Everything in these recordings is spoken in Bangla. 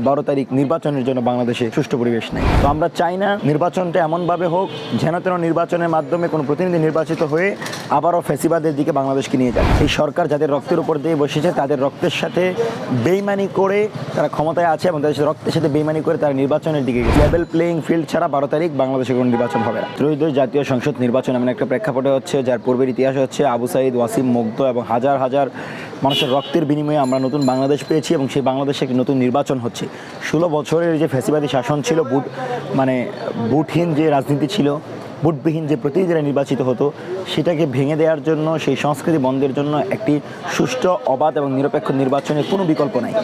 12 তারিখ নির্বাচনের জন্য বাংলাদেশে সুষ্ঠু পরিবেশ নেই। তো আমরা চাই না নির্বাচনটা এমনভাবে হোক যেন তেন নির্বাচনের মাধ্যমে কোনো প্রতিনিধি নির্বাচিত হয়ে আবারও ফ্যাসিবাদের দিকে বাংলাদেশকে নিয়ে যায়। এই সরকার যাদের রক্তের উপর দিয়ে বসেছে তাদের রক্তের সাথে বেইমানি করে তারা ক্ষমতায় আছে এবং তাদের রক্তের সাথে বেইমানি করে তারা নির্বাচনের দিকে গেছে। লেভেল প্লেইং ফিল্ড ছাড়া 12 তারিখ বাংলাদেশে কোনো নির্বাচন হবে না। ত্রয়োদশ জাতীয় সংসদ নির্বাচন এমন একটা প্রেক্ষাপটে হচ্ছে যার পূর্বের ইতিহাস হচ্ছে আবু সাইদ, ওয়াসিম, মুগ্ধ এবং হাজার হাজার মানুষের রক্তের বিনিময়ে আমরা নতুন বাংলাদেশ পেয়েছি এবং সেই বাংলাদেশে একটি নতুন নির্বাচন হচ্ছে। 16 বছরের যে ফ্যাসিবাদী শাসন ছিল, বুটহীন যে রাজনীতি ছিল, ভোটবিহীন যে প্রতিনিধিরা নির্বাচিত হতো, সেটাকে ভেঙে দেওয়ার জন্য, সেই সংস্কৃতি বন্ধের জন্য একটি সুষ্ঠু, অবাধ এবং নিরপেক্ষ নির্বাচনের কোনো বিকল্প নাই।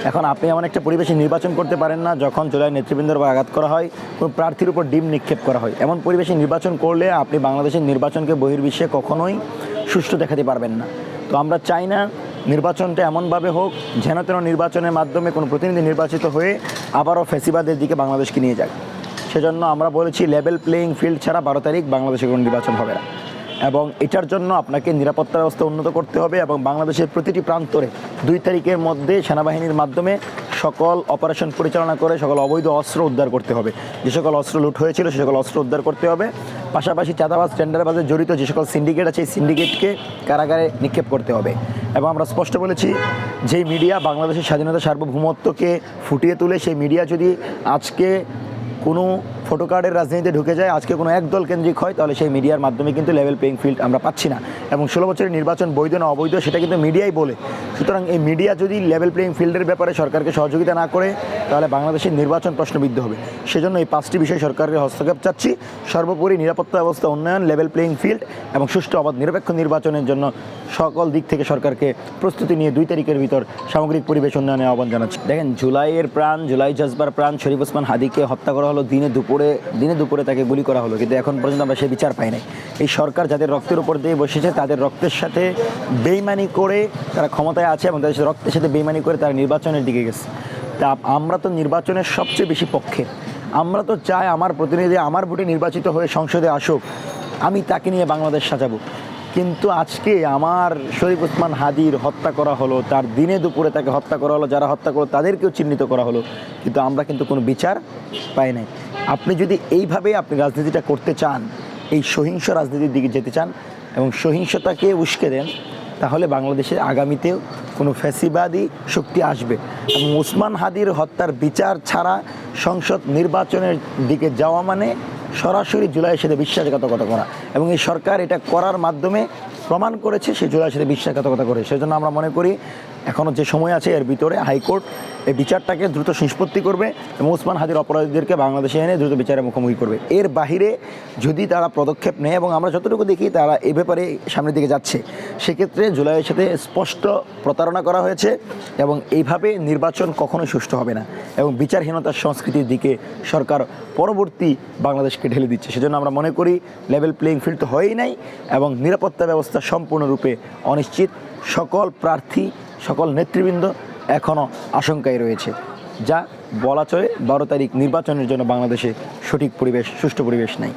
এখন আপনি এমন একটা পরিবেশে নির্বাচন করতে পারেন না যখন জুলাই নেতৃবৃন্দের উপর আঘাত করা হয়, কোনো প্রার্থীর উপর ডিম নিক্ষেপ করা হয়। এমন পরিবেশে নির্বাচন করলে আপনি বাংলাদেশের নির্বাচনকে বহির্বিশ্বে কখনোই সুষ্ঠু দেখাতে পারবেন না। তো আমরা চাই না নির্বাচনটা এমনভাবে হোক যেন তেন নির্বাচনের মাধ্যমে কোনো প্রতিনিধি নির্বাচিত হয়ে আবারও ফ্যাসিবাদের দিকে বাংলাদেশকে নিয়ে যায়। সেজন্য আমরা বলেছি লেভেল প্লেইং ফিল্ড ছাড়া 12 তারিখ বাংলাদেশে কোনো নির্বাচন হবে না এবং এটার জন্য আপনাকে নিরাপত্তা ব্যবস্থা উন্নত করতে হবে এবং বাংলাদেশের প্রতিটি প্রান্তরে 2 তারিখের মধ্যে সেনাবাহিনীর মাধ্যমে সকল অপারেশন পরিচালনা করে সকল অবৈধ অস্ত্র উদ্ধার করতে হবে। যে সকল অস্ত্র লুট হয়েছিল সে সকল অস্ত্র উদ্ধার করতে হবে। পাশাপাশি চাঁদাবাজ, টেন্ডারবাজে জড়িত যে সকল সিন্ডিকেট আছে, এই সিন্ডিকেটকে কারাগারে নিক্ষেপ করতে হবে। এবং আমরা স্পষ্ট বলেছি, যেই মিডিয়া বাংলাদেশের স্বাধীনতা, সার্বভৌমত্বকে ফুটিয়ে তুলে, সেই মিডিয়া যদি আজকে কোনো ফটোকার্ডের রাজনীতিতে ঢুকে যায়, আজকে কোনো এক দল কেন্দ্রিক হয়, তাহলে সেই মিডিয়ার মাধ্যমে কিন্তু লেভেল প্লেইং ফিল্ড আমরা পাচ্ছি না। এবং 16 বছরের নির্বাচন বৈধ না অবৈধ সেটা কিন্তু মিডিয়াই বলে। সুতরাং এই মিডিয়া যদি লেভেল প্লেইং ফিল্ডের ব্যাপারে সরকারকে সহযোগিতা না করে, তাহলে বাংলাদেশের নির্বাচন প্রশ্নবিদ্ধ হবে। সেজন্য এই 5টি বিষয় সরকারের হস্তক্ষেপ চাচ্ছি। সর্বোপরি নিরাপত্তা ব্যবস্থা উন্নয়ন, লেভেল প্লেইং ফিল্ড এবং সুষ্ঠু, অবাধ, নিরপেক্ষ নির্বাচনের জন্য সকল দিক থেকে সরকারকে প্রস্তুতি নিয়ে 2 তারিখের ভিতর সামগ্রিক পরিবেশ উন্নয়নের আহ্বান জানাচ্ছি। দেখেন, জুলাইয়ের প্রাণ, জুলাই জজবার প্রাণ শরীফ ওসমান হাদিকে হত্যা করা হলো দিনে দুপুরে তাকে গুলি করা হলো, কিন্তু এখন পর্যন্ত আমরা সে বিচার পাই নাই। এই সরকার যাদের রক্তের উপর দিয়ে বসেছে তাদের রক্তের সাথে বেইমানি করে তারা ক্ষমতায় আছে এবং তাদের রক্তের সাথে বেইমানি করে তারা নির্বাচনের দিকে গেছে। তা আমরা তো নির্বাচনের সবচেয়ে বেশি পক্ষে। আমরা তো চাই আমার প্রতিনিধি আমার ভোটে নির্বাচিত হয়ে সংসদে আসুক, আমি তাকে নিয়ে বাংলাদেশ সাজাবো। কিন্তু আজকে আমার শরীফ ওসমান হাদির হত্যা করা হলো, তার দিনে দুপুরে তাকে হত্যা করা হলো, যারা হত্যা করলো তাদেরকেও চিহ্নিত করা হলো, কিন্তু আমরা কিন্তু কোনো বিচার পাই নাই। আপনি যদি এইভাবে আপনি রাজনীতিটা করতে চান, এই সহিংস রাজনীতির দিকে যেতে চান এবং সহিংসতাকে উস্কে দেন, তাহলে বাংলাদেশে আগামীতেও কোনো ফ্যাসিবাদী শক্তি আসবে এবং ওসমান হাদির হত্যার বিচার ছাড়া সংসদ নির্বাচনের দিকে যাওয়া মানে সরাসরি জুলাইয়ের সাথে বিশ্বাসঘাতকতা করা। এবং এই সরকার এটা করার মাধ্যমে প্রমাণ করেছে সে জুলাইয়ের সাথে বিশ্বাসঘাতকতা করে। সেজন্য আমরা মনে করি এখনও যে সময় আছে এর ভিতরে হাইকোর্ট এই বিচারটাকে দ্রুত নিষ্পত্তি করবে এবং ওসমান হাদির অপরাধীদেরকে বাংলাদেশে এনে দ্রুত বিচারের মুখোমুখি করবে। এর বাহিরে যদি তারা পদক্ষেপ নেয়, এবং আমরা যতটুকু দেখি তারা এ ব্যাপারে সামনের দিকে যাচ্ছে, সেক্ষেত্রে জুলাইয়ের সাথে স্পষ্ট প্রতারণা করা হয়েছে এবং এইভাবে নির্বাচন কখনোই সুষ্ঠু হবে না এবং বিচারহীনতার সংস্কৃতির দিকে সরকার পরবর্তী বাংলাদেশকে ঢেলে দিচ্ছে। সেজন্য আমরা মনে করি লেভেল প্লেইং ফিল্ড তো হয়ই নাই এবং নিরাপত্তা ব্যবস্থা সম্পূর্ণরূপে অনিশ্চিত। সকল প্রার্থী, সকল নেতৃবৃন্দ এখনও আশঙ্কায় রয়েছে, যা বলা চলে 12 তারিখ নির্বাচনের জন্য বাংলাদেশে সঠিক পরিবেশ, সুষ্ঠু পরিবেশ নাই।